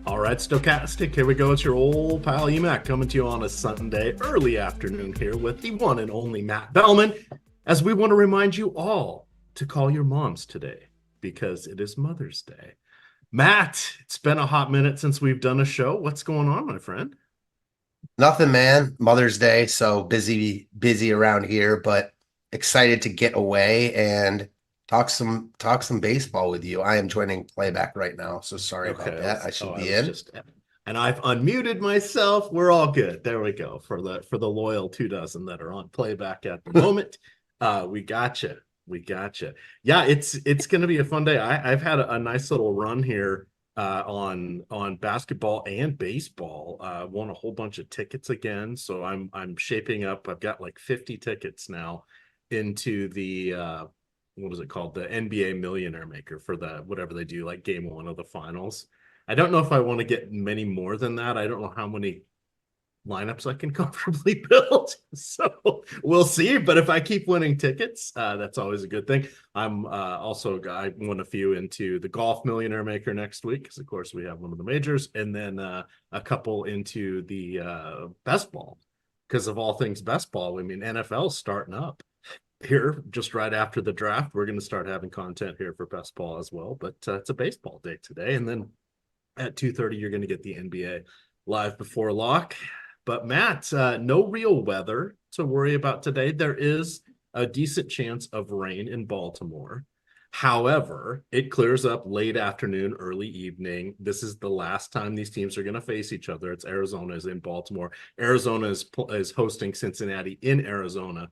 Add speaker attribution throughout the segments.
Speaker 1: All right, Stochastic, here we go. It's your old pal EMac coming to you on a Sunday early afternoon here with the one and only Matt Belman, as we want to remind you all to call your moms today because it is Mother's Day. Matt, it's been a hot minute since we've done a show. What's going on, my friend?
Speaker 2: Nothing, man. Mother's Day, so busy around here, but excited to get away and talk some baseball with you. I am joining playback right now, so sorry about
Speaker 1: Okay,
Speaker 2: that. I should
Speaker 1: I
Speaker 2: be
Speaker 1: was
Speaker 2: in.
Speaker 1: just, and I've unmuted myself. We're all good. There we go. For the loyal 2 dozen that are on playback at the moment, we gotcha. We gotcha. Yeah, it's going to be a fun day. I've had a nice little run here on basketball and baseball. Won a whole bunch of tickets again, so I'm shaping up. I've got like 50 tickets now into the what is it called? The NBA Millionaire Maker for the whatever they do, like game one of the finals. I don't know if I want to get many more than that. I don't know how many lineups I can comfortably build. So we'll see. But if I keep winning tickets, that's always a good thing. I'm also, I won a few into the Golf Millionaire Maker next week, because of course we have one of the majors, and then a couple into the best ball, because of all things best ball. I mean, NFL's starting up here just right after the draft. We're going to start having content here for best ball as well, but it's a baseball day today, and then at 2:30 you're going to get the NBA live before lock. But Matt, no real weather to worry about today. There is a decent chance of rain in Baltimore. However, it clears up late afternoon, early evening. This is the last time these teams are going to face each other. It's Arizona is in Baltimore. Arizona is hosting Cincinnati in Arizona.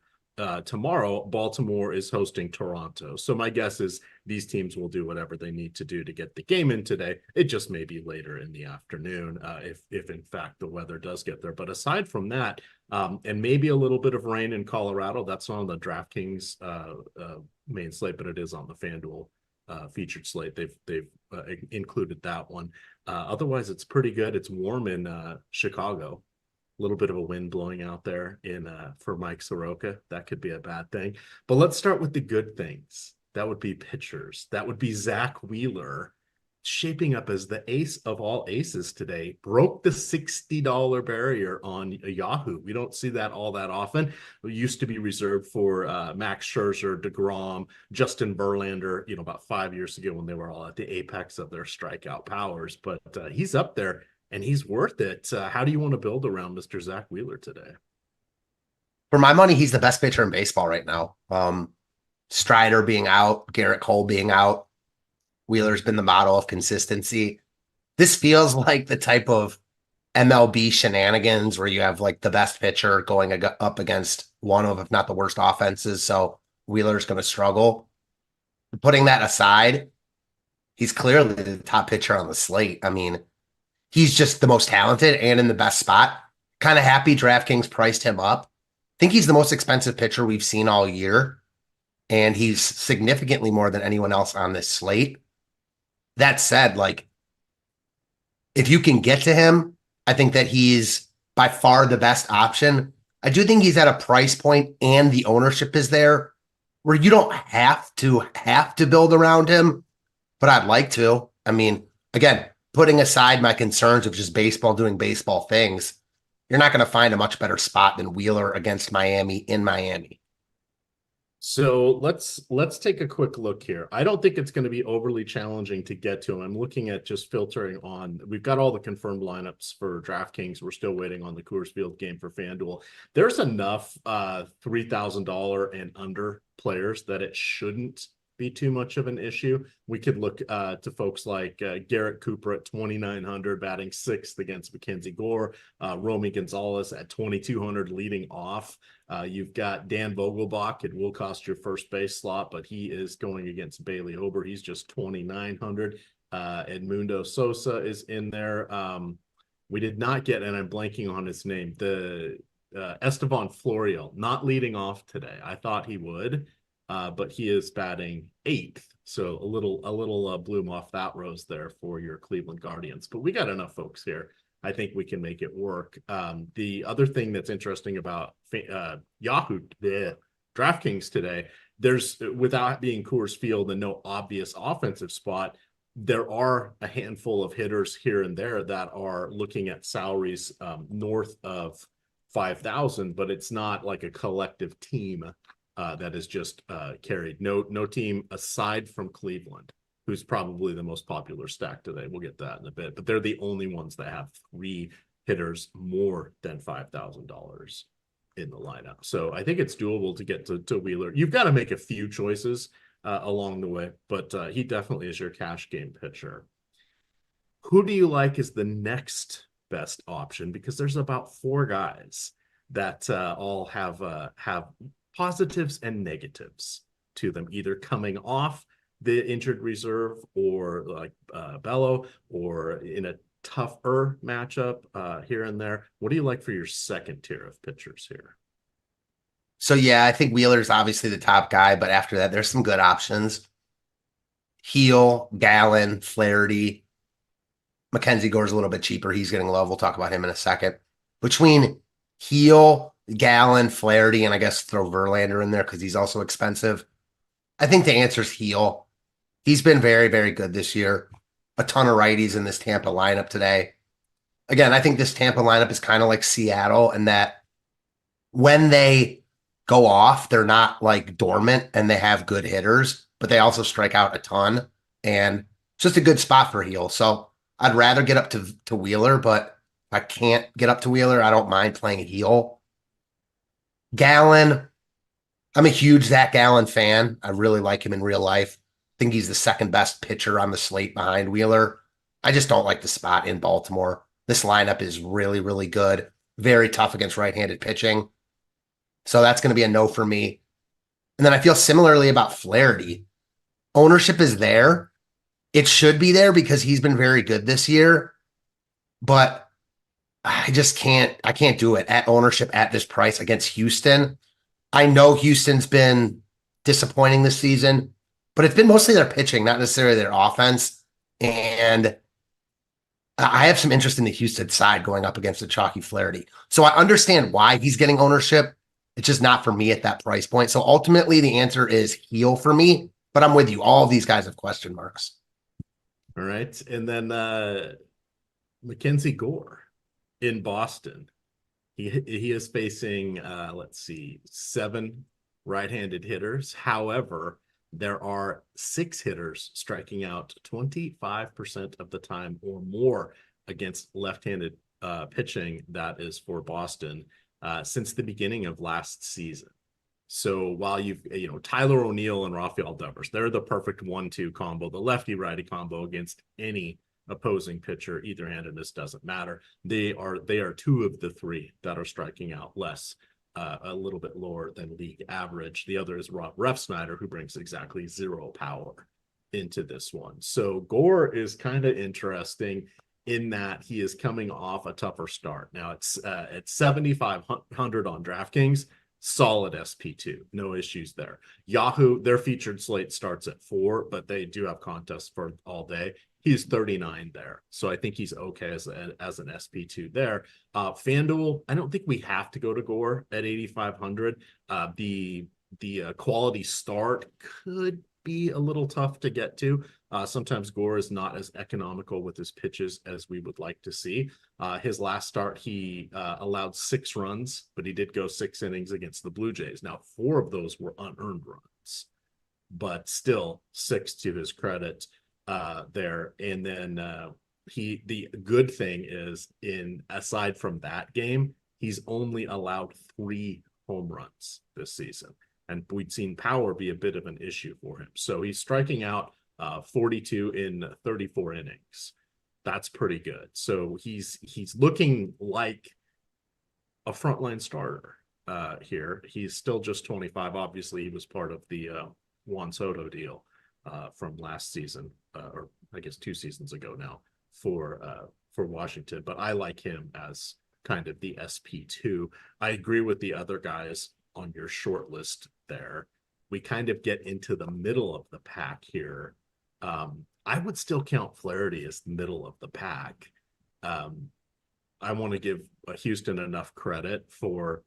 Speaker 1: Tomorrow, Baltimore is hosting Toronto. So my guess is these teams will do whatever they need to do to get the game in today. It just may be later in the afternoon, if in fact the weather does get there. But aside from that, and maybe a little bit of rain in Colorado, that's on the DraftKings main slate, but it is on the FanDuel featured slate. They've included that one. Otherwise, it's pretty good. It's warm in Chicago. A little bit of a wind blowing out there in for Mike Soroka. That could be a bad thing. But let's start with the good things. That would be pitchers. That would be Zach Wheeler, shaping up as the ace of all aces today. Broke the $60 barrier on Yahoo. We don't see that all that often. It used to be reserved for Max Scherzer, DeGrom, Justin Verlander, about 5 years ago when they were all at the apex of their strikeout powers. But he's up there, and he's worth it. How do you want to build around Mr. Zach Wheeler today?
Speaker 2: For my money, he's the best pitcher in baseball right now. Strider being out, Garrett Cole being out. Wheeler's been the model of consistency. This feels like the type of MLB shenanigans where you have like the best pitcher going up against one of, if not the worst offenses. So Wheeler's going to struggle. Putting that aside, he's clearly the top pitcher on the slate. I mean, he's just the most talented and in the best spot. Kind of happy DraftKings priced him up. I think he's the most expensive pitcher we've seen all year, and he's significantly more than anyone else on this slate. That said, like, if you can get to him, I think that he's by far the best option. I do think he's at a price point and the ownership is there where you don't have to build around him, but I'd like to. I mean, again, putting aside my concerns of just baseball doing baseball things, you're not going to find a much better spot than Wheeler against Miami in Miami.
Speaker 1: So let's take a quick look here. I don't think it's going to be overly challenging to get to him. I'm looking at just filtering on. We've got all the confirmed lineups for DraftKings. We're still waiting on the Coors Field game for FanDuel. There's enough $3,000 and under players that it shouldn't be too much of an issue. We could look to folks like Garrett Cooper at 2,900, batting sixth against Mackenzie Gore. Romy Gonzalez at 2,200, leading off. You've got Dan Vogelbach. It will cost your first base slot, but he is going against Bailey Ober. He's just 2,900. Edmundo Sosa is in there. We did not get, and I'm blanking on his name, the Estevan Florial, not leading off today. I thought he would. But he is batting eighth, so a little bloom off that rose there for your Cleveland Guardians. But we got enough folks here. I think we can make it work. The other thing that's interesting about Yahoo, the DraftKings today, there's, without being Coors Field and no obvious offensive spot, there are a handful of hitters here and there that are looking at salaries north of 5,000, but it's not like a collective team that is just carried. No team aside from Cleveland, who's probably the most popular stack today. We'll get that in a bit, but they're the only ones that have 3 hitters more than $5,000 in the lineup. So I think it's doable to get to Wheeler. You've got to make a few choices along the way, but he definitely is your cash game pitcher. Who do you like as the next best option? Because there's about 4 guys that all have positives and negatives to them, either coming off the injured reserve or like Bello, or in a tougher matchup here and there. What do you like for your second tier of pitchers here?
Speaker 2: So yeah, I think Wheeler's obviously the top guy, but after that, there's some good options. Heel, Gallen, Flaherty. Mackenzie Gore's a little bit cheaper. He's getting love. We'll talk about him in a second. Between Heel, Gallen, Flaherty, and I guess throw Verlander in there because he's also expensive. I think the answer is Heel. He's been very, very good this year. A ton of righties in this Tampa lineup today. Again, I think this Tampa lineup is kind of like Seattle in that when they go off, they're not like dormant and they have good hitters, but they also strike out a ton. And it's just a good spot for Heel. So I'd rather get up to Wheeler, but if I can't get up to Wheeler, I don't mind playing Heel. Gallen, I'm a huge Zach Gallen fan. I really like him in real life. I think he's the second best pitcher on the slate behind Wheeler. I just don't like the spot in Baltimore. This lineup is really, really good. Very tough against right-handed pitching. So that's going to be a no for me. And then I feel similarly about Flaherty. Ownership is there. It should be there because he's been very good this year. But I can't do it at ownership at this price against Houston. I know Houston's been disappointing this season, but it's been mostly their pitching, not necessarily their offense. And I have some interest in the Houston side going up against the chalky Flaherty. So I understand why he's getting ownership. It's just not for me at that price point. So ultimately the answer is Heel for me, but I'm with you. All of these guys have question marks.
Speaker 1: All right. And then Mackenzie Gore in Boston. He is facing, 7 right-handed hitters. However, there are 6 hitters striking out 25% of the time or more against left-handed pitching. That is for Boston since the beginning of last season. So while Tyler O'Neill and Rafael Devers, they're the perfect 1-2 combo, the lefty-righty combo against any opposing pitcher, either handedness doesn't matter. They are 2 of the 3 that are striking out less, a little bit lower than league average. The other is Rob Refsnyder, who brings exactly 0 power into this one. So Gore is kind of interesting in that he is coming off a tougher start. Now it's at 7,500 on DraftKings. Solid SP2, no issues there. Yahoo, their featured slate starts at 4, but they do have contests for all day. He's 39 there, so I think he's okay as an SP2 there. FanDuel, I don't think we have to go to Gore at 8,500. The quality start could be a little tough to get to. Sometimes Gore is not as economical with his pitches as we would like to see. His last start, he allowed 6 runs, but he did go 6 innings against the Blue Jays. Now, 4 of those were unearned runs, but still 6 to his credit there. And then the good thing is, aside from that game, he's only allowed 3 home runs this season. And we'd seen power be a bit of an issue for him. So he's striking out 42 in 34 innings. That's pretty good. So he's looking like a frontline starter here. He's still just 25. Obviously, he was part of the Juan Soto deal from last season, or I guess 2 seasons ago now for Washington. But I like him as kind of the SP2. I agree with the other guys on your short list there. We kind of get into the middle of the pack here. I would still count Flaherty as middle of the pack. I want to give Houston enough credit for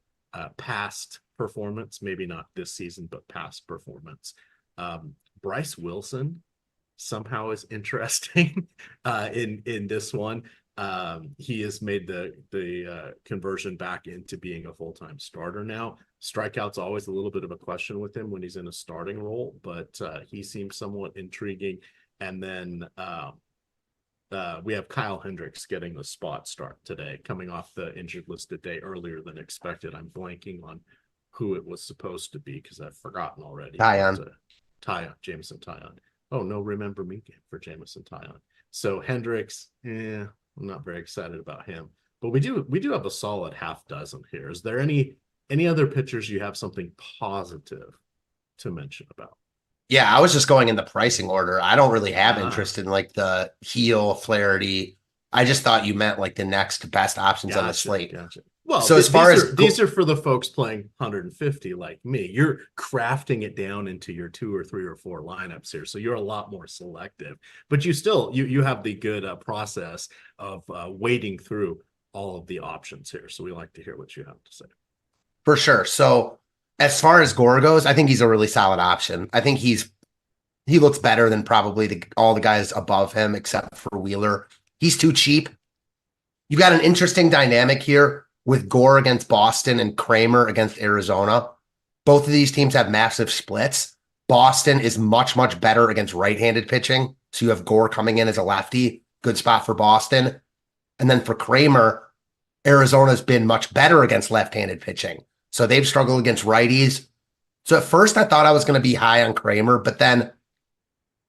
Speaker 1: past performance, maybe not this season, but past performance. Bryce Wilson somehow is interesting in this one. He has made the conversion back into being a full-time starter now. Strikeouts always a little bit of a question with him when he's in a starting role, but he seems somewhat intriguing. And then we have Kyle Hendricks getting the spot start today, coming off the injured list a day earlier than expected. I'm blanking on who it was supposed to be because I've forgotten already. Jameson Taillon. Oh, no, remember me game for Jameson Taillon. So Hendricks, I'm not very excited about him. But we do have a solid half dozen here. Is there any other pitchers you have something positive to mention about?
Speaker 2: Yeah, I was just going in the pricing order. I don't really have interest in like the heel Flaherty. I just thought you meant like the next best options on the slate.
Speaker 1: Gotcha. Well,
Speaker 2: so as far as
Speaker 1: these are for the folks playing 150 like me. You're crafting it down into your 2 or 3 or 4 lineups here, so you're a lot more selective. But you still you have the good process of wading through all of the options here. So we like to hear what you have to say.
Speaker 2: For sure. So as far as Gore goes, I think he's a really solid option. I think he looks better than probably all the guys above him, except for Wheeler. He's too cheap. You got an interesting dynamic here with Gore against Boston and Kramer against Arizona. Both of these teams have massive splits. Boston is much, much better against right-handed pitching. So you have Gore coming in as a lefty. Good spot for Boston. And then for Kramer, Arizona's been much better against left-handed pitching. So they've struggled against righties. So at first I thought I was going to be high on Kramer, but then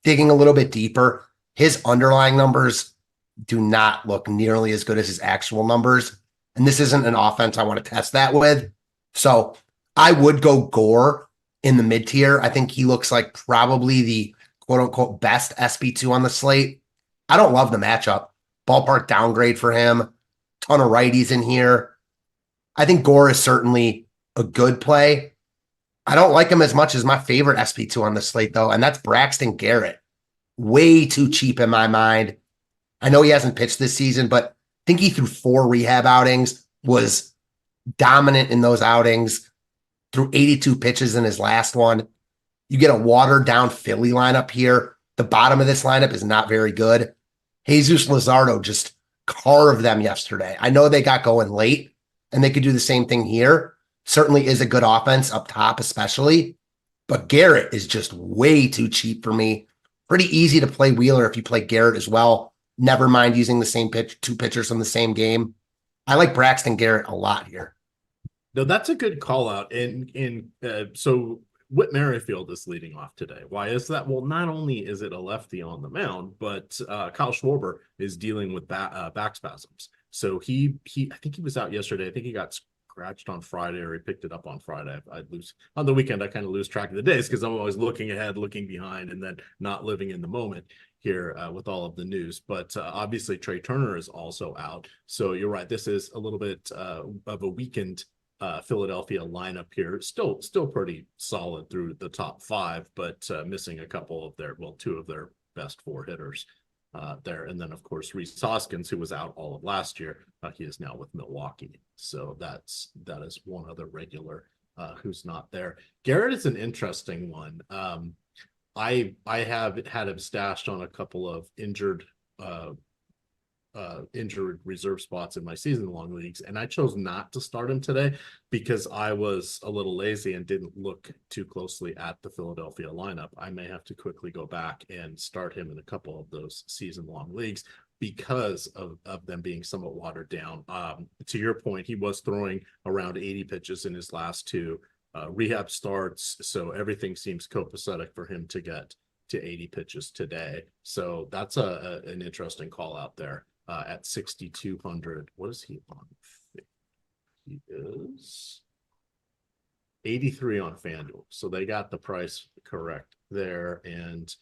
Speaker 2: digging a little bit deeper, his underlying numbers do not look nearly as good as his actual numbers. And this isn't an offense I want to test that with. So I would go Gore in the mid-tier. I think he looks like probably the quote-unquote best SP2 on the slate. I don't love the matchup. Ballpark downgrade for him. Ton of righties in here. I think Gore is certainly a good play. I don't like him as much as my favorite SP2 on the slate, though, and that's Braxton Garrett. Way too cheap in my mind. I know he hasn't pitched this season, but I think he threw 4 rehab outings, was dominant in those outings, threw 82 pitches in his last one. You get a watered-down Philly lineup here. The bottom of this lineup is not very good. Jesus Luzardo just carved them yesterday. I know they got going late, and they could do the same thing here. Certainly is a good offense up top, especially. But Garrett is just way too cheap for me. Pretty easy to play Wheeler if you play Garrett as well. Never mind using the same 2 pitchers from the same game. I like Braxton Garrett a lot here.
Speaker 1: No, that's a good call out. So Whit Merrifield is leading off today. Why is that? Well, not only is it a lefty on the mound, but Kyle Schwarber is dealing with back spasms. So I think he was out yesterday. I think he got scratched on Friday, or he picked it up on Friday. I'd lose on the weekend. I kind of lose track of the days because I'm always looking ahead, looking behind, and then not living in the moment here with all of the news. But obviously Trey Turner is also out. So you're right. This is a little bit of a weakened Philadelphia lineup here. Still pretty solid through the top 5, but missing a couple of 2 of their best 4 hitters there. And then, of course, Rhys Hoskins, who was out all of last year, he is now with Milwaukee. So that is one other regular who's not there. Garrett is an interesting one. I have had him stashed on a couple of injured reserve spots in my season-long leagues, and I chose not to start him today because I was a little lazy and didn't look too closely at the Philadelphia lineup. I may have to quickly go back and start him in a couple of those season-long leagues because of them being somewhat watered down. To your point, he was throwing around 80 pitches in his last 2 rehab starts, so everything seems copacetic for him to get to 80 pitches today. So that's an interesting call out there. At 6,200. What is he on? He is 83 on FanDuel. So they got the price correct there. And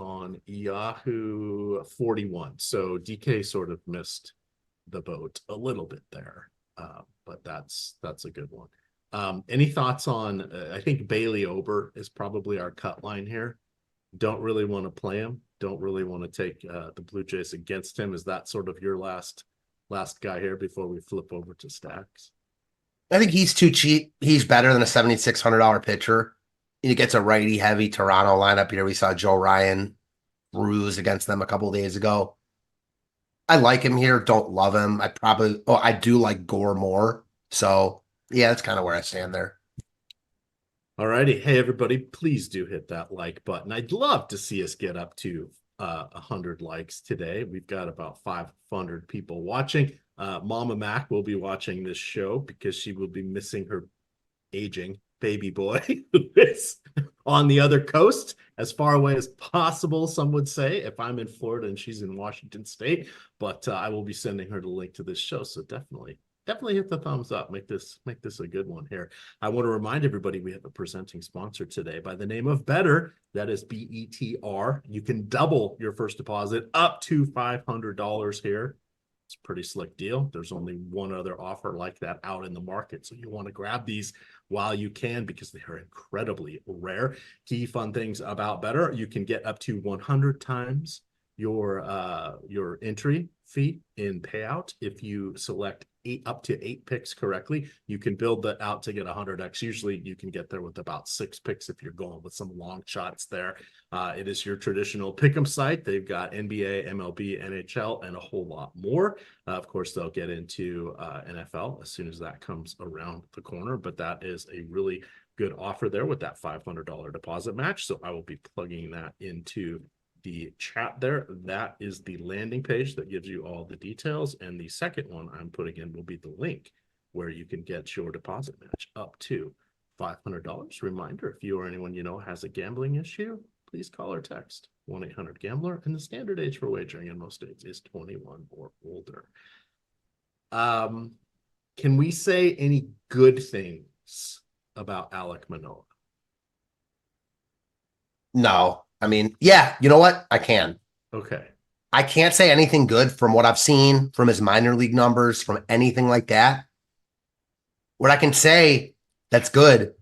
Speaker 1: on Yahoo, 41. So DK sort of missed the boat a little bit there. But that's a good one. Any thoughts on, I think Bailey Ober is probably our cut line here. Don't really want to play him. Don't really want to take the Blue Jays against him. Is that sort of your last guy here before we flip over to stacks?
Speaker 2: I think he's too cheap. He's better than a $7,600 pitcher. He gets a righty-heavy Toronto lineup here. We saw Joe Ryan bruise against them a couple of days ago. I like him here. Don't love him. I do like Gore more. So yeah, that's kind of where I stand there.
Speaker 1: All righty. Hey, everybody, please do hit that like button. I'd love to see us get up to 100 likes today. We've got about 500 people watching. Mama Mac will be watching this show because she will be missing her aging baby boy who is on the other coast, as far away as possible, some would say, if I'm in Florida and she's in Washington State. But I will be sending her the link to this show. So definitely hit the thumbs up. Make this a good one here. I want to remind everybody we have a presenting sponsor today by the name of Better. That is BETR. You can double your first deposit up to $500 here. It's a pretty slick deal. There's only one other offer like that out in the market. So you want to grab these while you can because they are incredibly rare. Key fun things about Better: you can get up to 100 times your entry fee in payout if you select up to 8 picks correctly. You can build that out to get 100x. Usually you can get there with about 6 picks if you're going with some long shots there. It is your traditional pick'em site. They've got NBA, MLB, NHL, and a whole lot more. Of course, they'll get into NFL as soon as that comes around the corner, but that is a really good offer there with that $500 deposit match. So I will be plugging that into the chat there. That is the landing page that gives you all the details. And the second one I'm putting in will be the link where you can get your deposit match up to $500. Reminder, if you or anyone you know has a gambling issue, please call or text 1-800-GAMBLER. And the standard age for wagering in most states is 21 or older. Can we say any good things about Alek Manoa?
Speaker 2: No. I mean, yeah, you know what? I can.
Speaker 1: Okay.
Speaker 2: I can't say anything good from what I've seen from his minor league numbers, from anything like that. What I can say that's good,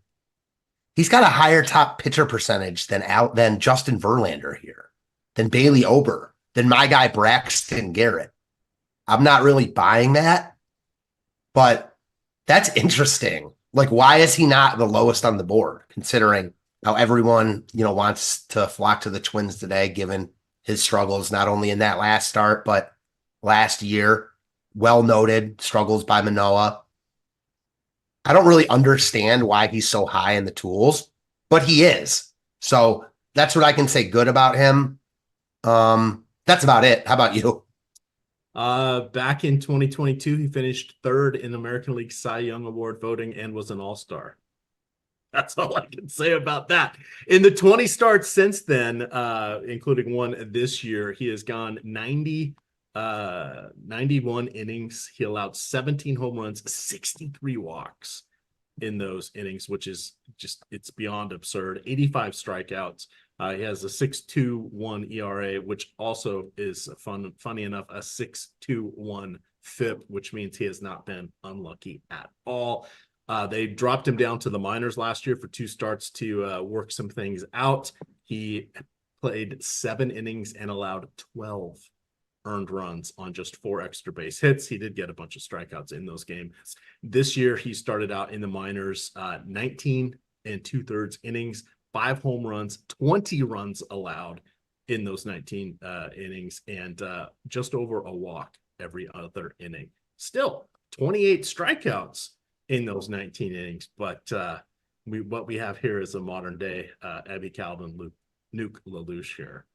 Speaker 2: he's got a higher top pitcher percentage than Justin Verlander here, than Bailey Ober, than my guy Braxton Garrett. I'm not really buying that, but that's interesting. Like, why is he not the lowest on the board, considering how everyone, wants to flock to the Twins today, given his struggles, not only in that last start, but last year? Well noted struggles by Manoa. I don't really understand why he's so high in the tools, but he is. So that's what I can say good about him. That's about it. How about you?
Speaker 1: Back in 2022, he finished 3rd in American League Cy Young Award voting and was an all-star. That's all I can say about that. In the 20 starts since then, including one this year, he has gone 91 innings. He allowed 17 home runs, 63 walks in those innings, which is it's beyond absurd. 85 strikeouts. He has a 6.21 ERA, which also is funny enough, a 6.21 FIP, which means he has not been unlucky at all. They dropped him down to the minors last year for 2 starts to work some things out. He played 7 innings and allowed 12 earned runs on just 4 extra base hits. He did get a bunch of strikeouts in those games. This year, he started out in the minors, 19 2/3 innings, 5 home runs, 20 runs allowed in those 19 innings, and just over a walk every other inning. Still, 28 strikeouts in those 19 innings, but what we have here is a modern day Abby Calvin, Nuke LaLoosh here.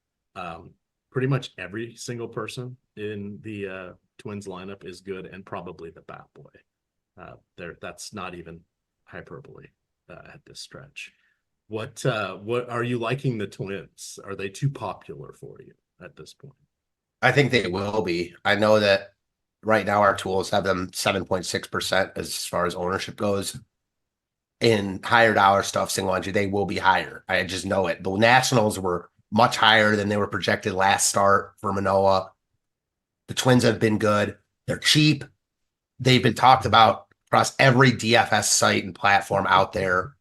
Speaker 1: Pretty much every single person in the Twins lineup is good, and probably the bat boy. That's not even hyperbole at this stretch. What are you liking the Twins? Are they too popular for you at this point?
Speaker 2: I think they will be. I know that right now our tools have them 7.6% as far as ownership goes. In higher dollar stuff, single entry, they will be higher. I just know it. The Nationals were much higher than they were projected last start for Manoa. The Twins have been good. They're cheap. They've been talked about across every DFS site and platform out there.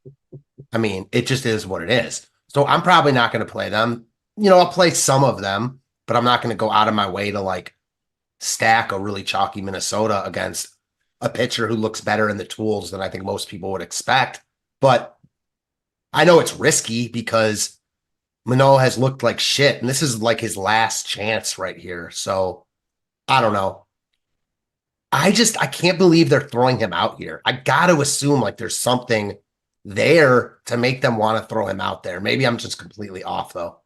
Speaker 2: I mean, it just is what it is. So I'm probably not going to play them. I'll play some of them, but I'm not going to go out of my way to stack a really chalky Minnesota against a pitcher who looks better in the tools than I think most people would expect. But I know it's risky because Manoa has looked like shit, and this is like his last chance right here. So I don't know. I can't believe they're throwing him out here. I got to assume like there's something there to make them want to throw him out there. Maybe I'm just completely off though.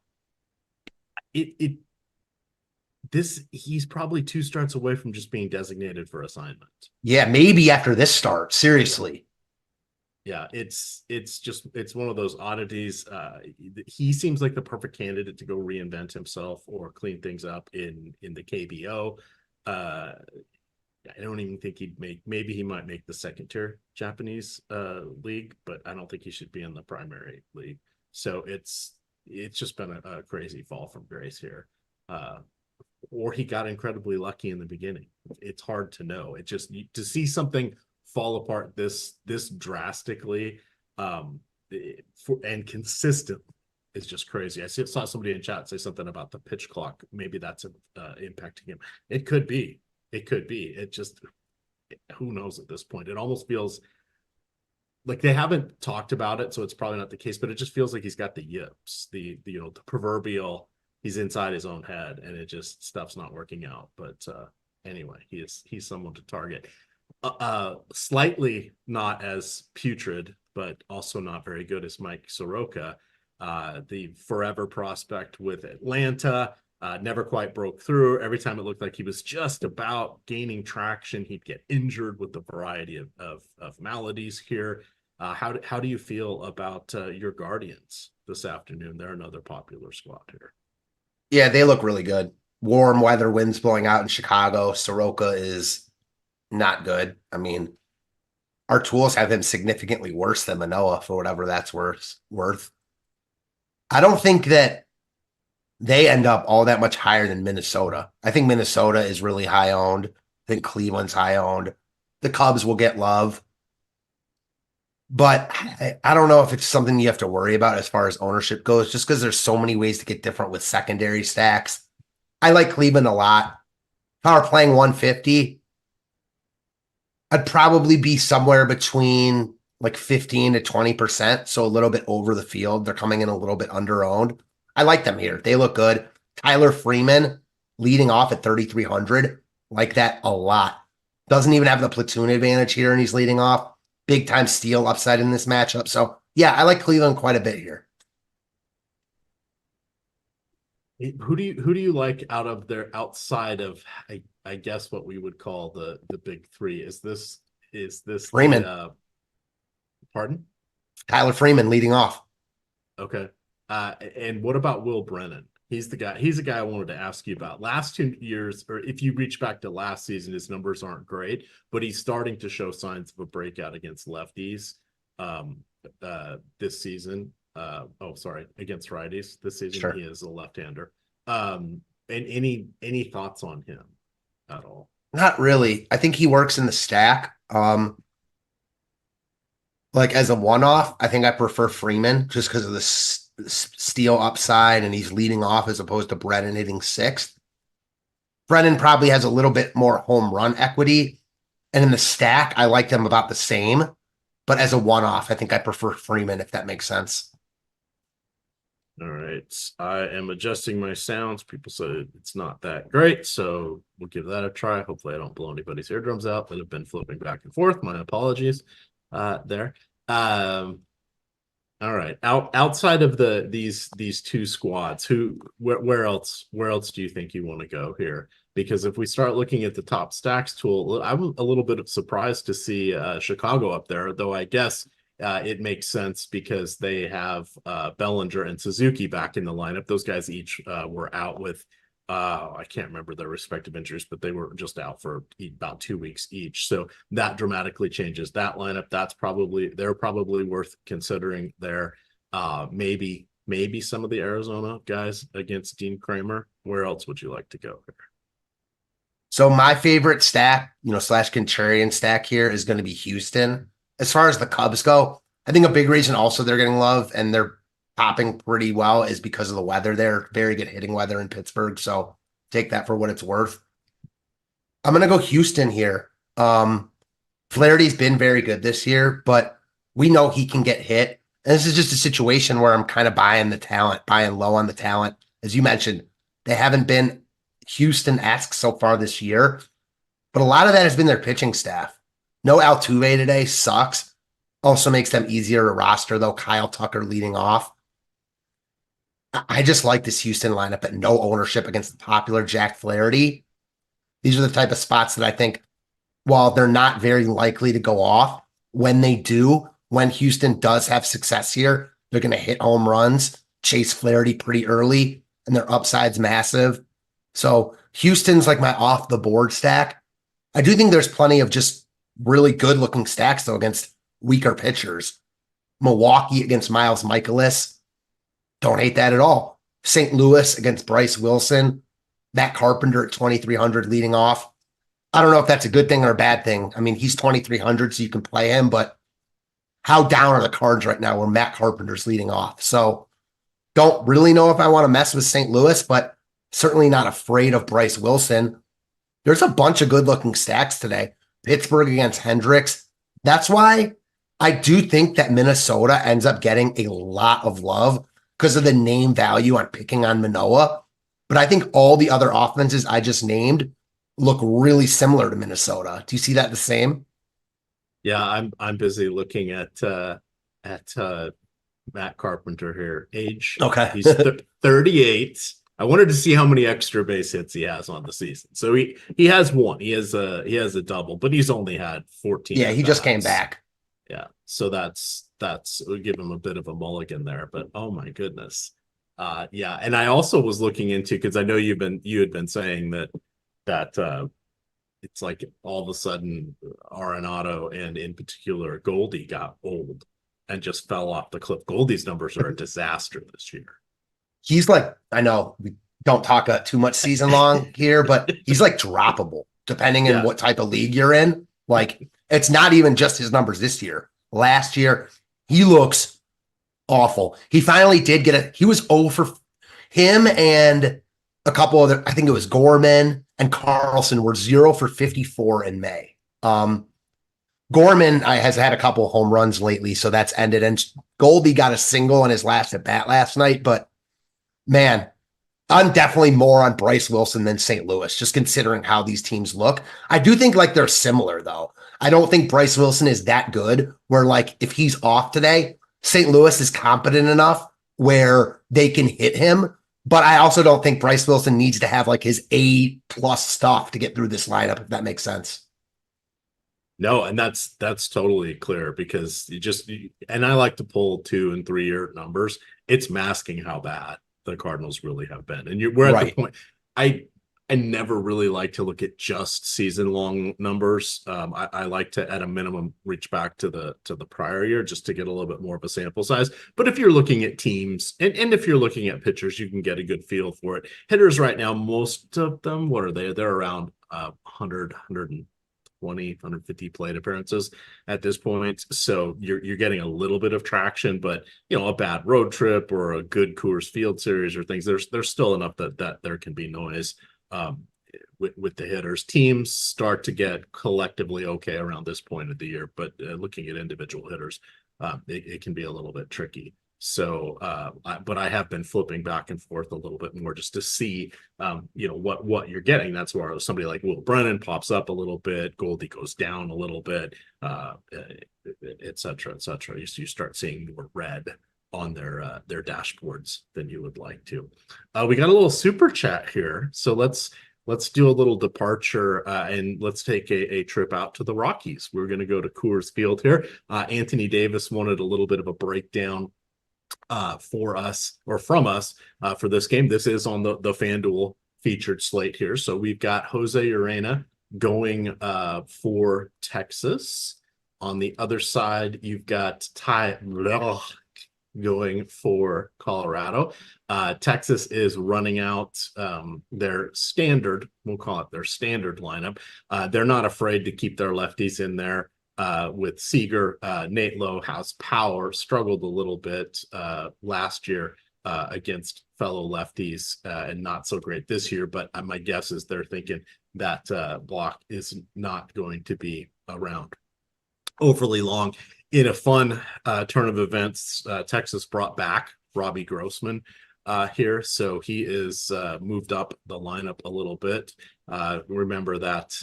Speaker 1: He's probably 2 starts away from just being designated for assignment.
Speaker 2: Yeah, maybe after this start. Seriously.
Speaker 1: Yeah, it's one of those oddities. He seems like the perfect candidate to go reinvent himself or clean things up in the KBO. I don't even think maybe he might make the second tier Japanese league, but I don't think he should be in the primary league. So it's just been a crazy fall from grace here. Or he got incredibly lucky in the beginning. It's hard to know. It just to see something fall apart this drastically and consistent is just crazy. I saw somebody in chat say something about the pitch clock. Maybe that's impacting him. It could be. It just, who knows at this point? It almost feels like they haven't talked about it, so it's probably not the case, but it just feels like he's got the yips, the proverbial, he's inside his own head and it just, stuff's not working out. But anyway, he's someone to target. Slightly not as putrid, but also not very good as Mike Soroka, the forever prospect with Atlanta. Never quite broke through. Every time it looked like he was just about gaining traction, he'd get injured with the variety of maladies here. How do you feel about your Guardians this afternoon? They're another popular squad here.
Speaker 2: Yeah, they look really good. Warm weather, winds blowing out in Chicago. Soroka is not good. I mean, our tools have him significantly worse than Manoa for whatever that's worth. I don't think that they end up all that much higher than Minnesota. I think Minnesota is really high owned. I think Cleveland's high owned. The Cubs will get love. But I don't know if it's something you have to worry about as far as ownership goes, just because there's so many ways to get different with secondary stacks. I like Cleveland a lot. If I were playing 150, I'd probably be somewhere between like 15 to 20%, so a little bit over the field. They're coming in a little bit under-owned. I like them here. They look good. Tyler Freeman leading off at 3,300. Like that a lot. Doesn't even have the platoon advantage here, and he's leading off. Big time steal upside in this matchup. So yeah, I like Cleveland quite a bit here.
Speaker 1: Who do you like outside of I guess what we would call the big three? Is this
Speaker 2: Freeman?
Speaker 1: Pardon?
Speaker 2: Tyler Freeman leading off.
Speaker 1: Okay. And what about Will Brennan? He's the guy. He's a guy I wanted to ask you about. Last 2 years, or if you reach back to last season, his numbers aren't great, but he's starting to show signs of a breakout against lefties this season. Against righties this season. Sure. He is a left-hander. And any thoughts on him at all?
Speaker 2: Not really. I think he works in the stack. Like as a one-off, I think I prefer Freeman just because of the steal upside, and he's leading off as opposed to Brennan hitting 6th. Brennan probably has a little bit more home run equity, and in the stack, I like them about the same. But as a one-off, I think I prefer Freeman, if that makes sense.
Speaker 1: All right. I am adjusting my sounds. People said it's not that great, so we'll give that a try. Hopefully I don't blow anybody's eardrums out that have been flipping back and forth. My apologies there. All right. Outside of these 2 squads, where else do you think you want to go here? Because if we start looking at the top stacks tool, I'm a little bit surprised to see Chicago up there, though I guess it makes sense because they have Bellinger and Suzuki back in the lineup. Those guys each were out with I can't remember their respective injuries, but they were just out for about 2 weeks each. So that dramatically changes that lineup. They're probably worth considering there. Maybe some of the Arizona guys against Dean Kramer. Where else would you like to go here?
Speaker 2: So my favorite stack, / contrarian stack here is going to be Houston. As far as the Cubs go, I think a big reason also they're getting love and they're popping pretty well is because of the weather there. Very good hitting weather in Pittsburgh. So take that for what it's worth. I'm going to go Houston here. Flaherty's been very good this year, but we know he can get hit. And this is just a situation where I'm kind of buying the talent, buying low on the talent. As you mentioned, they haven't been Houston-esque so far this year, but a lot of that has been their pitching staff. No Altuve today sucks. Also makes them easier to roster, though. Kyle Tucker leading off. I just like this Houston lineup at no ownership against the popular Jack Flaherty. These are the type of spots that I think, while they're not very likely to go off, when they do, when Houston does have success here, they're going to hit home runs, chase Flaherty pretty early, and their upside's massive. So Houston's like my off the board stack. I do think there's plenty of just really good looking stacks though against weaker pitchers. Milwaukee against Miles Mikolas. Don't hate that at all. St. Louis against Bryce Wilson. Matt Carpenter at 2,300 leading off. I don't know if that's a good thing or a bad thing. I mean, he's 2,300, so you can play him, but how down are the cards right now where Matt Carpenter's leading off? So don't really know if I want to mess with St. Louis, but certainly not afraid of Bryce Wilson. There's a bunch of good-looking stacks today. Pittsburgh against Hendricks. That's why I do think that Minnesota ends up getting a lot of love because of the name value on picking on Manoa. But I think all the other offenses I just named look really similar to Minnesota. Do you see that the same?
Speaker 1: Yeah, I'm busy looking at Matt Carpenter here. Age.
Speaker 2: Okay.
Speaker 1: He's 38. I wanted to see how many extra base hits he has on the season. So he has one. He has a double, but he's only had 14.
Speaker 2: Yeah, he just came back.
Speaker 1: Yeah. So that's we'll give him a bit of a mulligan there, but oh my goodness. Yeah. And I also was looking into, because I know you had been saying that it's like all of a sudden Arenado and in particular Goldie got old and just fell off the cliff. Goldie's numbers are a disaster this year.
Speaker 2: He's like, I know we don't talk too much season long here, but he's like droppable depending on what type of league you're in. Like, it's not even just his numbers this year. Last year, he looks awful. He finally did he was 0 for him, and a couple other, I think it was Gorman and Carlson were 0 for 54 in May. Gorman has had a couple of home runs lately, so that's ended. And Goldie got a single in his last at bat last night, but man, I'm definitely more on Bryce Wilson than St. Louis, just considering how these teams look. I do think like they're similar though. I don't think Bryce Wilson is that good where like if he's off today, St. Louis is competent enough where they can hit him. But I also don't think Bryce Wilson needs to have like his A+ stuff to get through this lineup, if that makes sense.
Speaker 1: No, and that's totally clear because and I like to pull 2 and 3 year numbers. It's masking how bad the Cardinals really have been. And we're at the point, I never really like to look at just season long numbers. I like to, at a minimum, reach back to the prior year just to get a little bit more of a sample size. But if you're looking at teams and if you're looking at pitchers, you can get a good feel for it. Hitters right now, most of them, what are they? They're around 100, 120, 150 plate appearances at this point. So you're getting a little bit of traction, but a bad road trip or a good Coors Field series or things, there's still enough that there can be noise. With the hitters. Teams start to get collectively okay around this point of the year, but looking at individual hitters, it can be a little bit tricky. So, but I have been flipping back and forth a little bit more just to see, what you're getting. That's where somebody like Will Brennan pops up a little bit, Goldie goes down a little bit, et cetera, et cetera. You start seeing more red on their dashboards than you would like to. We got a little super chat here, so let's do a little departure and let's take a trip out to the Rockies. We're going to go to Coors Field here. Anthony Davis wanted a little bit of a breakdown from us for this game. This is on the FanDuel featured slate here. So we've got Jose Urena going for Texas. On the other side, you've got Ty going for Colorado. Texas is running out their standard, we'll call it their standard lineup. They're not afraid to keep their lefties in there with Seager. Nate Lowe has power, struggled a little bit last year against fellow lefties and not so great this year, but my guess is they're thinking that block is not going to be around overly long. In a fun turn of events, Texas brought back Robbie Grossman here, so he is moved up the lineup a little bit. Remember that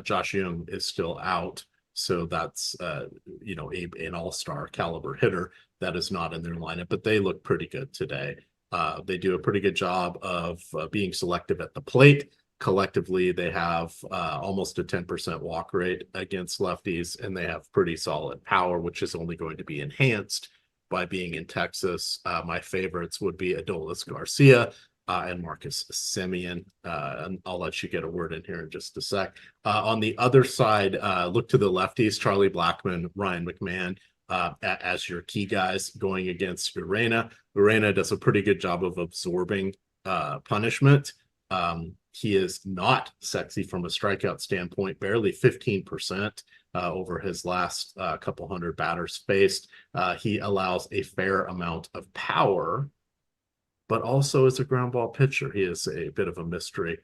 Speaker 1: Josh Jung is still out, so that's an all-star caliber hitter that is not in their lineup, but they look pretty good today. They do a pretty good job of being selective at the plate. Collectively, they have almost a 10% walk rate against lefties, and they have pretty solid power, which is only going to be enhanced by being in Texas. My favorites would be Adolis Garcia and Marcus Semien. And I'll let you get a word in here in just a sec. On the other side, look to the lefties, Charlie Blackmon, Ryan McMahon, as your key guys going against Urena. Urena does a pretty good job of absorbing punishment. He is not sexy from a strikeout standpoint, barely 15% over his last couple hundred batters faced. He allows a fair amount of power, but also is a ground ball pitcher. He is a bit of a mystery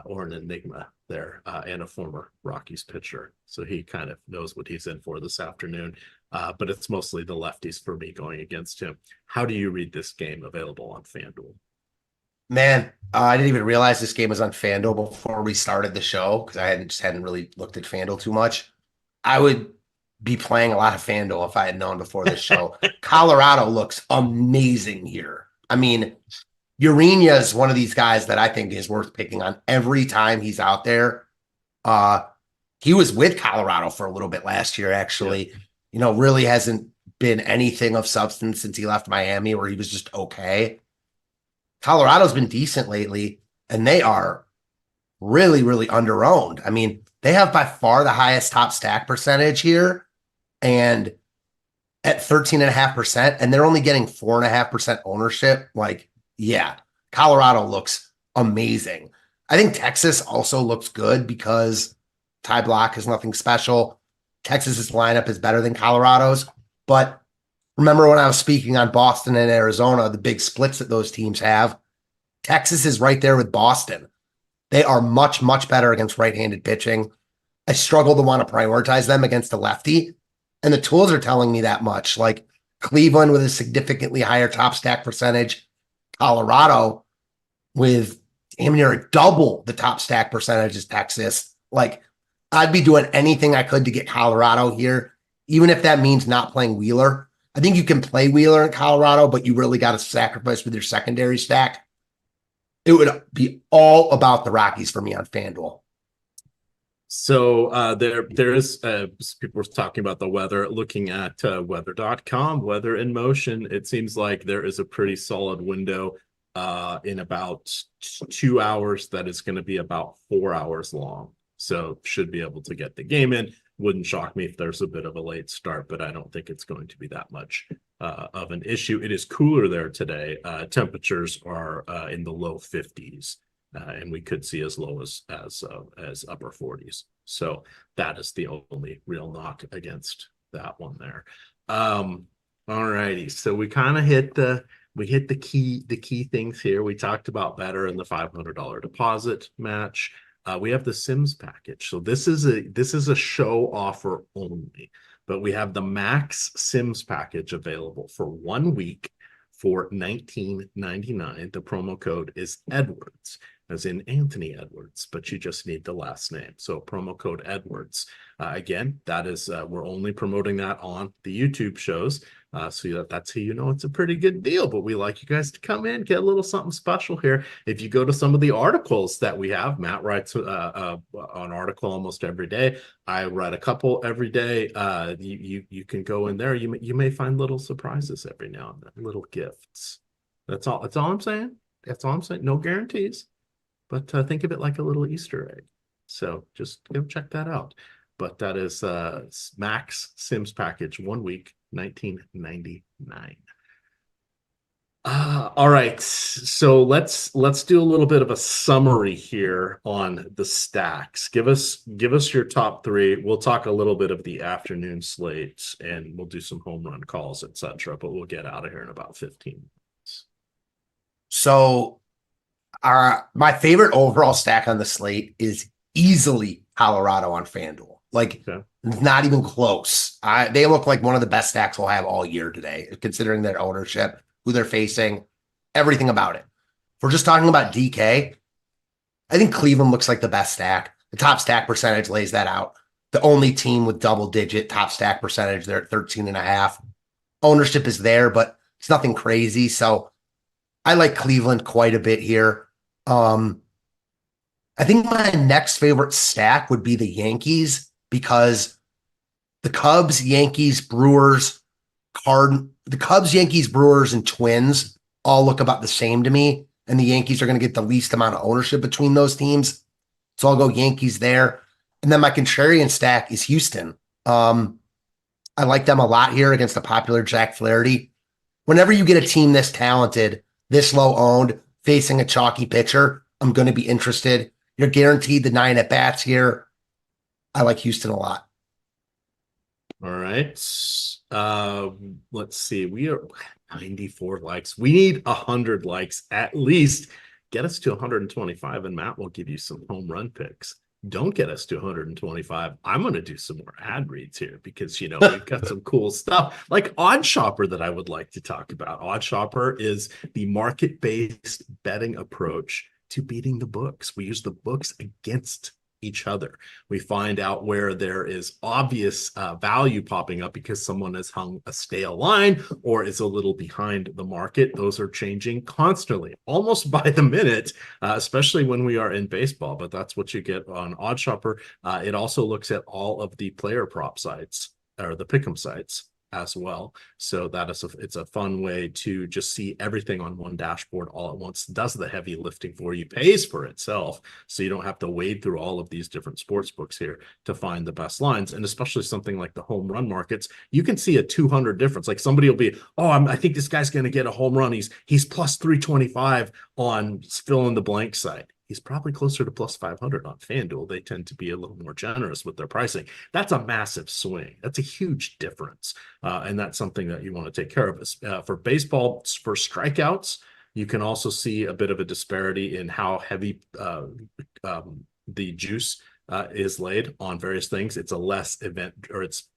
Speaker 1: or an enigma there, and a former Rockies pitcher. So he kind of knows what he's in for this afternoon. But it's mostly the lefties for me going against him. How do you read this game available on FanDuel?
Speaker 2: Man, I didn't even realize this game was on FanDuel before we started the show because I hadn't really looked at FanDuel too much. I would be playing a lot of FanDuel if I had known before this show. Colorado looks amazing here. I mean, Urena is one of these guys that I think is worth picking on every time he's out there. He was with Colorado for a little bit last year, actually. Yeah. Really hasn't been anything of substance since he left Miami, where he was just okay. Colorado's been decent lately, and they are really, really underowned. I mean, they have by far the highest top stack percentage here, and at 13.5%, and they're only getting 4.5% ownership. Colorado looks amazing. I think Texas also looks good because Ty Block is nothing special. Texas's lineup is better than Colorado's, but remember when I was speaking on Boston and Arizona, the big splits that those teams have? Texas is right there with Boston. They are much, much better against right-handed pitching. I struggle to want to prioritize them against a lefty, and the tools are telling me that much. Like Cleveland with a significantly higher top stack percentage, Colorado with damn near double the top stack percentage as Texas. I'd be doing anything I could to get Colorado here, even if that means not playing Wheeler. I think you can play Wheeler in Colorado, but you really got to sacrifice with your secondary stack. It would be all about the Rockies for me on FanDuel.
Speaker 1: So there is people were talking about the weather, looking at weather.com, weather in motion. It seems like there is a pretty solid window in about 2 hours that is going to be about 4 hours long. So should be able to get the game in. Wouldn't shock me if there's a bit of a late start, but I don't think it's going to be that much of an issue. It is cooler there today. Temperatures are in the low 50s, and we could see as low as upper 40s. So that is the only real knock against that one there. All righty. So we kind of hit the key things here. We talked about better in the $500 deposit match. We have the Sims package. So this is a show offer only, but we have the Max Sims package available for 1 week for $19.99. The promo code is Edwards, as in Anthony Edwards, but you just need the last name. So promo code Edwards. Again, that is we're only promoting that on the YouTube shows. So that's how you know it's a pretty good deal. But we like you guys to come in, get a little something special here. If you go to some of the articles that we have, Matt writes an article almost every day. I write a couple every day. You can go in there. You may find little surprises every now and then, little gifts. That's all I'm saying. That's all I'm saying. No guarantees, but think of it like a little Easter egg. So just go check that out. But that is Max Sims package, 1 week, $19.99. All right, so let's do a little bit of a summary here on the stacks. Give us your top three. We'll talk a little bit of the afternoon slates, and we'll do some home run calls, etc. But we'll get out of here in about 15 minutes.
Speaker 2: So my favorite overall stack on the slate is easily Colorado on FanDuel. Like,
Speaker 1: Okay.
Speaker 2: not even close. They look like one of the best stacks we'll have all year today, considering their ownership, who they're facing, everything about it. If we're just talking about DK, I think Cleveland looks like the best stack. The top stack percentage lays that out. The only team with double-digit top stack percentage, they're at 13.5. Ownership is there, but it's nothing crazy. So I like Cleveland quite a bit here. I think my next favorite stack would be the Yankees, because the Cubs, Yankees, Brewers, and Twins all look about the same to me. And the Yankees are going to get the least amount of ownership between those teams. So I'll go Yankees there. And then my contrarian stack is Houston. I like them a lot here against the popular Jack Flaherty. Whenever you get a team this talented, this low owned, facing a chalky pitcher, I'm going to be interested. You're guaranteed the 9 at-bats here. I like Houston a lot.
Speaker 1: All right. Let's see. We are 94 likes. We need 100 likes at least. Get us to 125, and Matt will give you some home run picks. Don't get us to 125. I'm going to do some more ad reads here because, we've got some cool stuff like OddsShopper that I would like to talk about. OddsShopper is the market-based betting approach to beating the books. We use the books against each other. We find out where there is obvious value popping up because someone has hung a stale line or is a little behind the market. Those are changing constantly, almost by the minute, especially when we are in baseball. But that's what you get on OddsShopper. It also looks at all of the player prop sites or the pick'em sites as well. So it's a fun way to just see everything on one dashboard all at once. Does the heavy lifting for you, pays for itself, so you don't have to wade through all of these different sports books here to find the best lines. And especially something like the home run markets, you can see a 200 difference. Like somebody will be, I think this guy's going to get a home run. He's plus 325 on fill in the blank site. He's probably closer to plus 500 on FanDuel. They tend to be a little more generous with their pricing. That's a massive swing. That's a huge difference. And that's something that you want to take care of. For baseball, for strikeouts, you can also see a bit of a disparity in how heavy the juice is laid on various things. It's a less event, or it's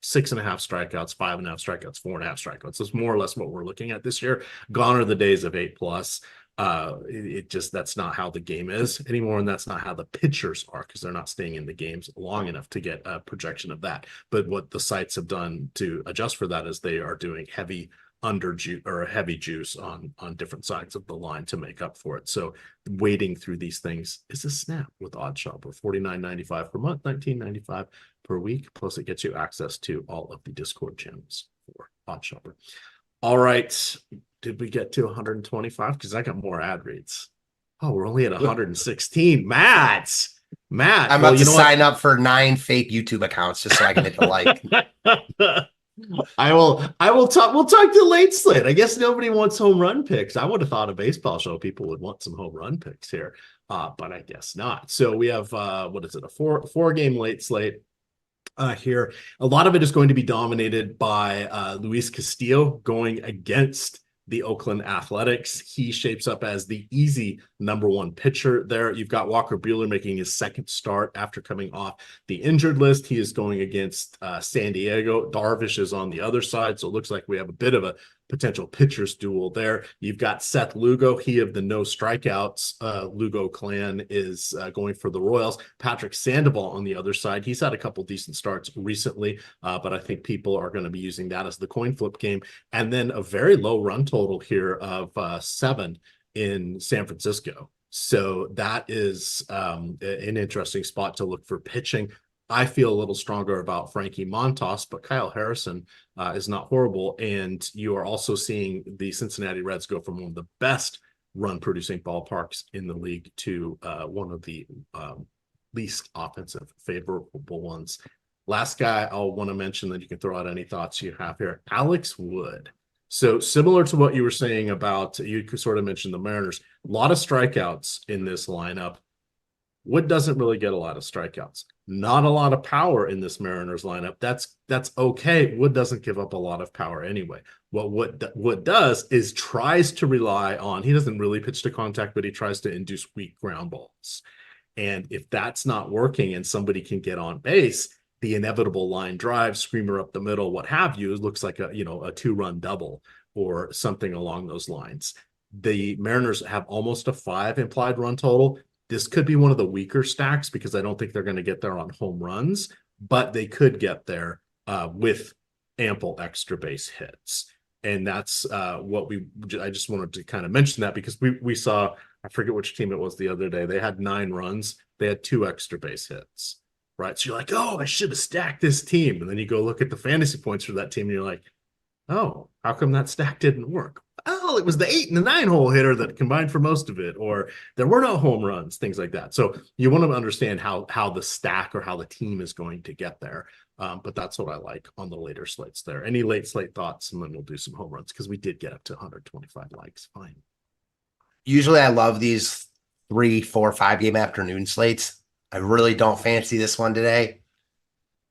Speaker 1: 6.5 strikeouts, 5.5 strikeouts, 4.5 strikeouts. That's more or less what we're looking at this year. Gone are the days of 8+. That's not how the game is anymore, and that's not how the pitchers are, because they're not staying in the games long enough to get a projection of that. But what the sites have done to adjust for that is they are doing heavy juice on different sides of the line to make up for it. So wading through these things is a snap with OddsShopper. $49.95 per month, $19.95 per week. Plus it gets you access to all of the Discord channels for OddsShopper. All right. Did we get to 125? Because I got more ad reads. Oh, we're only at 116. Matt.
Speaker 2: I'm about to sign up for 9 fake YouTube accounts just so I can hit the like.
Speaker 1: We'll talk to late slate. I guess nobody wants home run picks. I would have thought a baseball show people would want some home run picks here, but I guess not. So we have a 4-game late slate here. A lot of it is going to be dominated by Luis Castillo going against the Oakland Athletics. He shapes up as the easy number 1 pitcher there. You've got Walker Buehler making his second start after coming off the injured list. He is going against San Diego. Darvish is on the other side, so it looks like we have a bit of a potential pitchers duel there. You've got Seth Lugo, he of the no strikeouts Lugo clan, is going for the Royals. Patrick Sandoval on the other side. He's had a couple decent starts recently, but I think people are going to be using that as the coin flip game. And then a very low run total here of 7 in San Francisco. So that is an interesting spot to look for pitching. I feel a little stronger about Frankie Montas, but Kyle Harrison is not horrible. And you are also seeing the Cincinnati Reds go from one of the best run-producing ballparks in the league to one of the least offensive favorable ones. Last guy I'll want to mention, that you can throw out any thoughts you have here, Alex Wood. So similar to what you were saying about, you sort of mentioned the Mariners, a lot of strikeouts in this lineup. Wood doesn't really get a lot of strikeouts. Not a lot of power in this Mariners lineup. That's okay. Wood doesn't give up a lot of power anyway. What Wood does is tries to rely on, he doesn't really pitch to contact, but he tries to induce weak ground balls. And if that's not working and somebody can get on base, the inevitable line drive, screamer up the middle, what have you, it looks like a 2-run double or something along those lines. The Mariners have almost a 5 implied run total. This could be one of the weaker stacks because I don't think they're going to get there on home runs, but they could get there with ample extra base hits. And that's I just wanted to kind of mention that because we saw, I forget which team it was the other day. They had 9 runs. They had 2 extra base hits, right? So you're like, oh, I should have stacked this team. And then you go look at the fantasy points for that team and you're like, oh, how come that stack didn't work? Oh, it was the 8 and the 9 hole hitter that combined for most of it, or there were no home runs, things like that. So you want to understand how the stack or how the team is going to get there. But that's what I like on the later slates there. Any late slate thoughts? And then we'll do some home runs because we did get up to 125 likes. Fine.
Speaker 2: Usually I love these 3, 4, 5 game afternoon slates. I really don't fancy this one today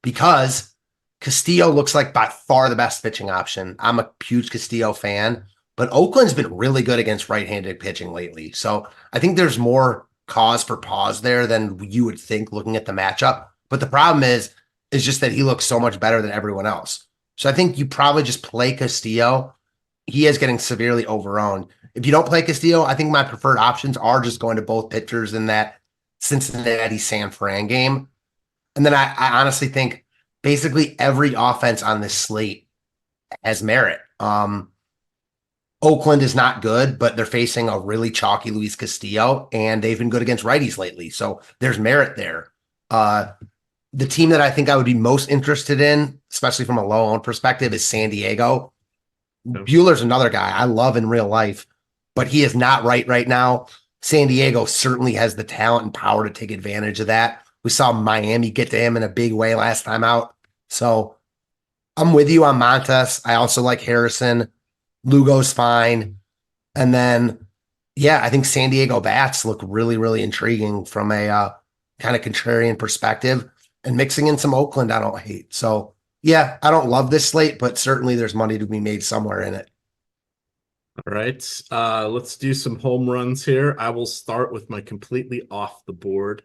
Speaker 2: because Castillo looks like by far the best pitching option. I'm a huge Castillo fan, but Oakland's been really good against right-handed pitching lately. So I think there's more cause for pause there than you would think looking at the matchup. But the problem is just that he looks so much better than everyone else. So I think you probably just play Castillo. He is getting severely overowned. If you don't play Castillo, I think my preferred options are just going to both pitchers in that Cincinnati-San Fran game. And then I honestly think basically every offense on this slate has merit. Oakland is not good, but they're facing a really chalky Luis Castillo, and they've been good against righties lately. So there's merit there. The team that I think I would be most interested in, especially from a low-owned perspective, is San Diego. Buehler's another guy I love in real life, but he is not right now. San Diego certainly has the talent and power to take advantage of that. We saw Miami get to him in a big way last time out. So I'm with you on Montes. I also like Harrison. Lugo's fine. And then, I think San Diego bats look really, really intriguing from a kind of contrarian perspective. And mixing in some Oakland, I don't hate. So, I don't love this slate, but certainly there's money to be made somewhere in it.
Speaker 1: All right. Let's do some home runs here. I will start with my completely off the board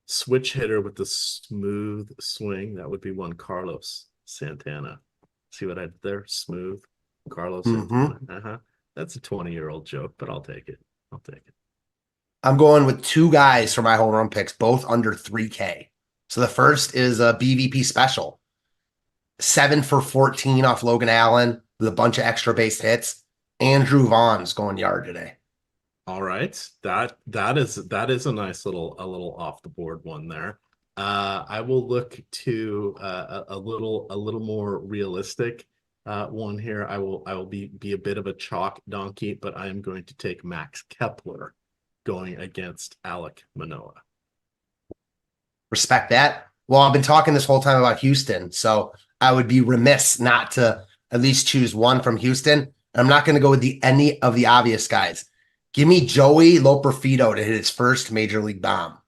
Speaker 1: switch hitter with the smooth swing. That would be one Carlos Santana. See what I did there? Smooth. Carlos Santana. That's a 20-year-old joke, but I'll take it.
Speaker 2: I'm going with 2 guys for my home run picks, both under 3K. So the first is a BVP special. 7 for 14 off Logan Allen with a bunch of extra base hits. Andrew Vaughn's going yard today.
Speaker 1: All right. That is a nice little off the board one there. I will look to a little more realistic one here. I will be a bit of a chalk donkey, but I am going to take Max Kepler going against Alek Manoa.
Speaker 2: Respect that. Well, I've been talking this whole time about Houston, so I would be remiss not to at least choose one from Houston. I'm not going to go with any of the obvious guys. Give me Joey Loperfido to hit his first major league bomb.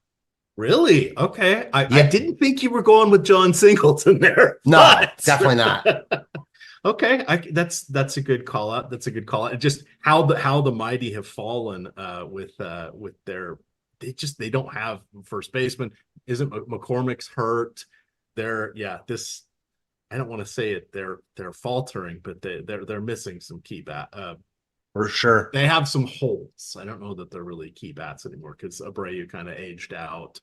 Speaker 1: Really? Okay. I didn't think you were going with John Singleton there.
Speaker 2: No, definitely not.
Speaker 1: Okay, that's a good call out. Just how the mighty have fallen with their they don't have first baseman. Isn't McCormick's hurt? I don't want to say it. They're faltering, but they're missing some key bat.
Speaker 2: For sure,
Speaker 1: they have some holes. I don't know that they're really key bats anymore because Abreu kind of aged out,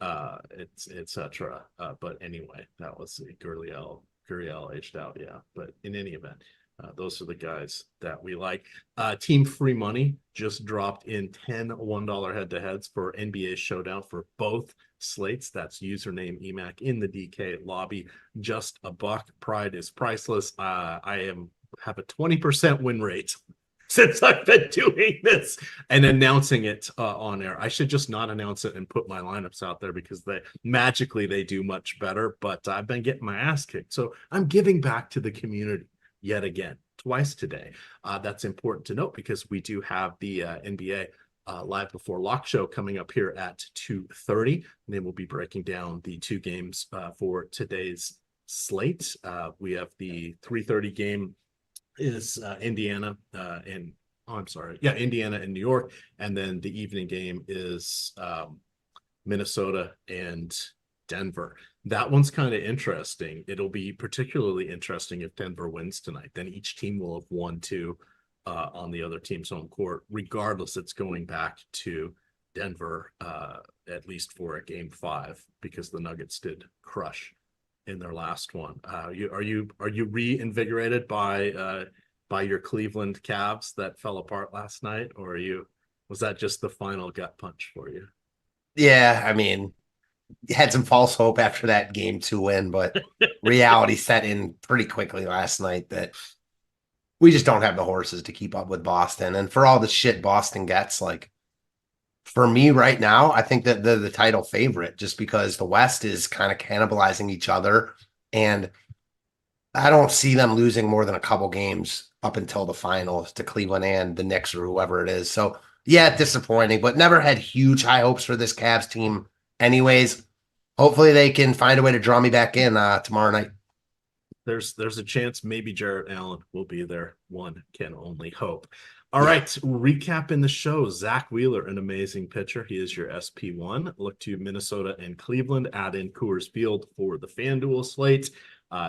Speaker 1: etc. But anyway, that was Gurriel aged out, But in any event, those are the guys that we like. Team Free Money just dropped in 10 $1 head-to-heads for NBA Showdown for both slates. That's username EMac in the DK lobby. Just a buck. Pride is priceless. I have a 20% win rate since I've been doing this and announcing it on air. I should just not announce it and put my lineups out there because they do much better, but I've been getting my ass kicked. So I'm giving back to the community yet again, twice today. That's important to note because we do have the NBA Live Before Lock show coming up here at 2:30. And then we'll be breaking down the 2 games for today's slate. We have the 3:30 game is Indiana and Indiana and New York, and then the evening game is Minnesota and Denver. That one's kind of interesting. It'll be particularly interesting if Denver wins tonight. Then each team will have won two on the other team's home court. Regardless, it's going back to Denver, at least for a game 5, because the Nuggets did crush in their last one. Are you reinvigorated by your Cleveland Cavs that fell apart last night, or was that just the final gut punch for you?
Speaker 2: Yeah, I mean, had some false hope after that game 2 win, but reality set in pretty quickly last night that we just don't have the horses to keep up with Boston. And for all the shit Boston gets, like, for me right now, I think that they're the title favorite just because the West is kind of cannibalizing each other. And I don't see them losing more than a couple games up until the finals to Cleveland and the Knicks or whoever it is. So, yeah, disappointing, but never had huge high hopes for this Cavs team anyways. Hopefully they can find a way to draw me back in tomorrow night.
Speaker 1: There's a chance maybe Jarrett Allen will be there. One can only hope. All right, recapping the show. Zach Wheeler, an amazing pitcher. He is your SP1. Look to Minnesota and Cleveland. Add in Coors Field for the FanDuel slate.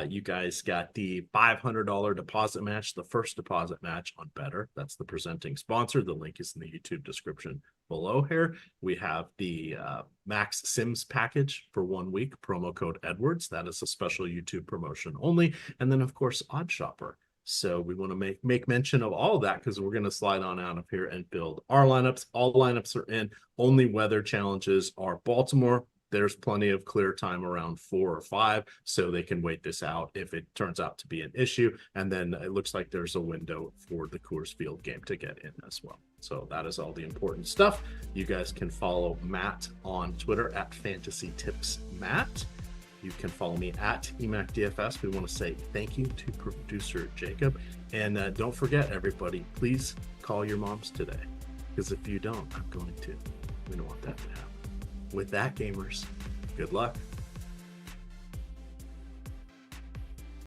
Speaker 1: You guys got the $500 deposit match, the first deposit match on Better. That's the presenting sponsor. The link is in the YouTube description below here. We have the Max Sims package for 1 week, promo code Edwards. That is a special YouTube promotion only. And then, of course, OddsShopper. So we want to make mention of all of that because we're going to slide on out of here and build our lineups. All lineups are in. Only weather challenges are Baltimore. There's plenty of clear time around 4 or 5, so they can wait this out if it turns out to be an issue. And then it looks like there's a window for the Coors Field game to get in as well. So that is all the important stuff. You guys can follow Matt on Twitter at FantasyTipsMatt. You can follow me at EMac DFS. We want to say thank you to producer Jacob. And don't forget, everybody, please call your moms today. Because if you don't, I'm going to. We don't want that to happen. With that, gamers, good luck.